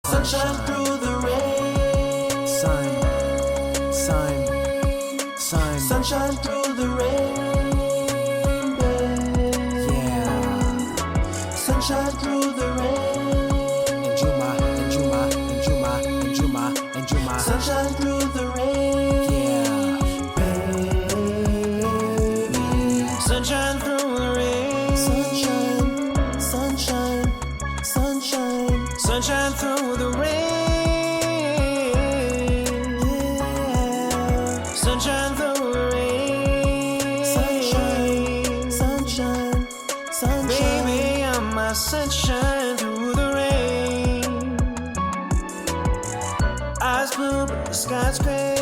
Sunshine through the rain. Sunshine through the rain, babe. Yeah. Sunshine through the rain. Juma. Sunshine through the rain, Yeah. baby. Sunshine through the rain. Sunshine. Sunshine through the rain. Yeah. Sunshine through the rain. Sunshine. Baby, I'm my sunshine through the rain. Eyes blue, but the sky's gray.